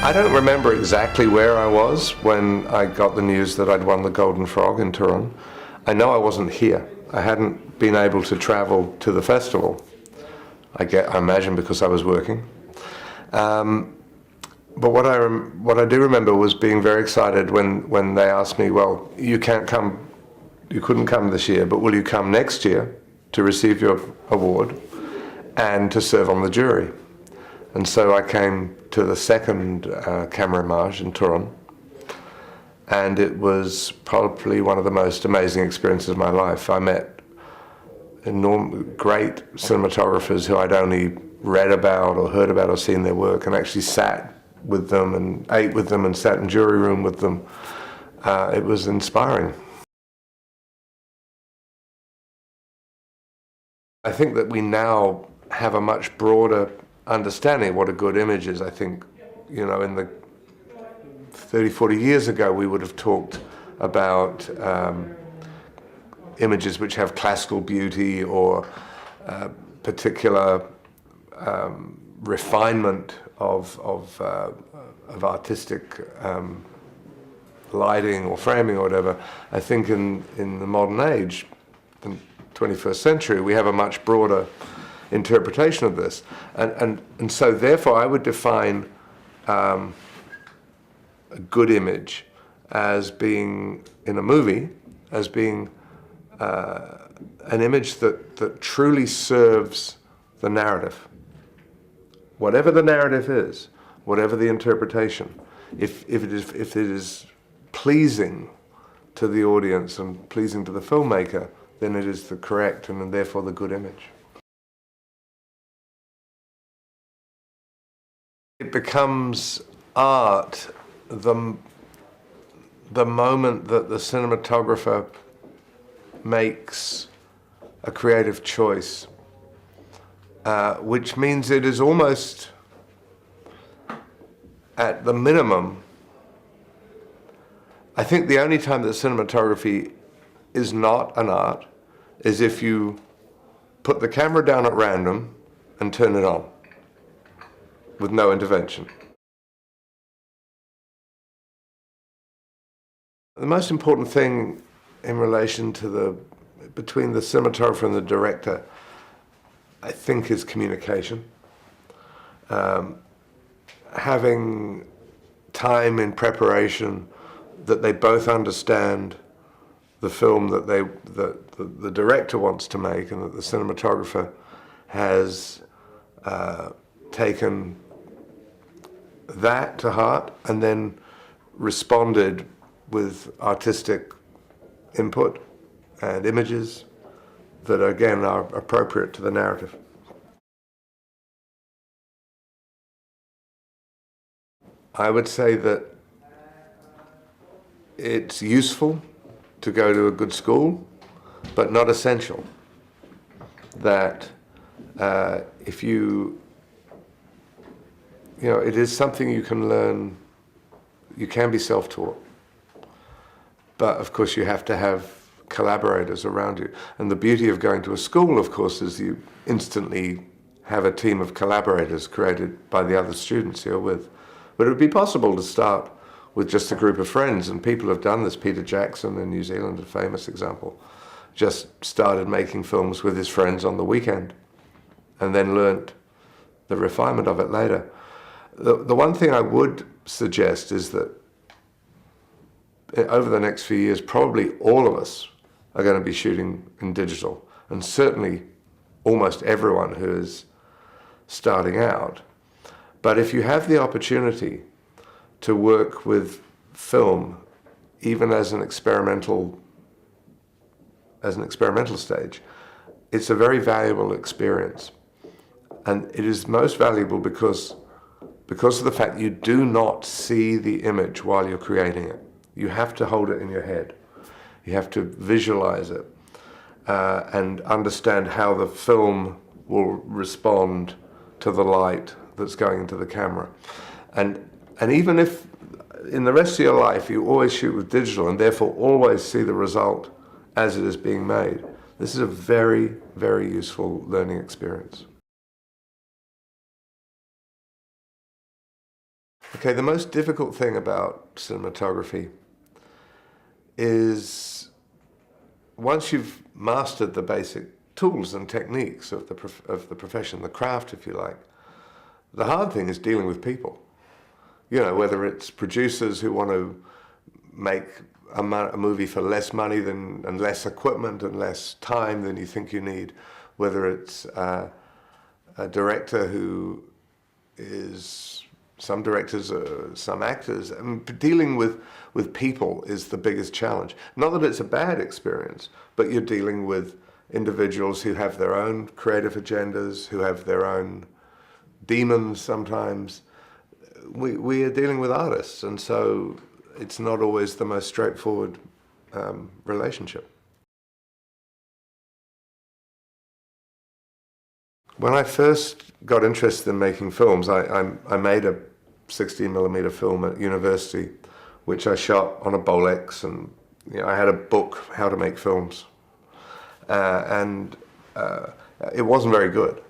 I don't remember exactly where I was when I got the news that I'd won the Golden Frog in Turin. I know I wasn't here. I hadn't been able to travel to the festival. I imagine because I was working. But what I do remember was being very excited when they asked me, well, you couldn't come this year, but will you come next year to receive your award and to serve on the jury? And so I came to the second Camerimage in Turin, and it was probably one of the most amazing experiences of my life. I met great cinematographers who I'd only read about or heard about or seen their work, and actually sat with them and ate with them and sat in jury room with them. It was inspiring. I think that we now have a much broader understanding of what a good image is. I think, in the 30, 40 years ago, we would have talked about images which have classical beauty or particular refinement of artistic lighting or framing or whatever. I think in the modern age, the 21st century, we have a much broader interpretation of this. And so therefore I would define a good image as being, in a movie, as being an image that truly serves the narrative. Whatever the narrative is, whatever the interpretation, if it is pleasing to the audience and pleasing to the filmmaker, then it is the correct and therefore the good image. It becomes art the moment that the cinematographer makes a creative choice, which means it is almost, at the minimum, I think the only time that cinematography is not an art is if you put the camera down at random and turn it on with no intervention. The most important thing in relation to between the cinematographer and the director, I think, is communication. Having time in preparation that they both understand the film that the director wants to make and that the cinematographer has taken that to heart and then responded with artistic input and images that again are appropriate to the narrative. I would say that it's useful to go to a good school, but not essential. That if it is something you can learn, you can be self-taught. But of course you have to have collaborators around you. And the beauty of going to a school, of course, is you instantly have a team of collaborators created by the other students you're with. But it would be possible to start with just a group of friends, and people have done this. Peter Jackson in New Zealand, a famous example, just started making films with his friends on the weekend and then learnt the refinement of it later. The one thing I would suggest is that over the next few years, probably all of us are going to be shooting in digital, and certainly almost everyone who is starting out. But if you have the opportunity to work with film, even as an experimental stage, it's a very valuable experience. And it is most valuable because of the fact you do not see the image while you're creating it. You have to hold it in your head. You have to visualize it and understand how the film will respond to the light that's going into the camera. And even if in the rest of your life you always shoot with digital and therefore always see the result as it is being made, this is a very, very useful learning experience. Okay, the most difficult thing about cinematography is once you've mastered the basic tools and techniques of the profession, the craft, if you like, the hard thing is dealing with people. You know, whether it's producers who want to make a movie for less money and less equipment and less time than you think you need, whether it's a director who is, some directors, some actors. I mean, dealing with people is the biggest challenge. Not that it's a bad experience, but you're dealing with individuals who have their own creative agendas, who have their own demons sometimes. We are dealing with artists, and so it's not always the most straightforward relationship. When I first got interested in making films, I made a 16mm film at university, which I shot on a Bolex, and I had a book, How to Make Films, and it wasn't very good.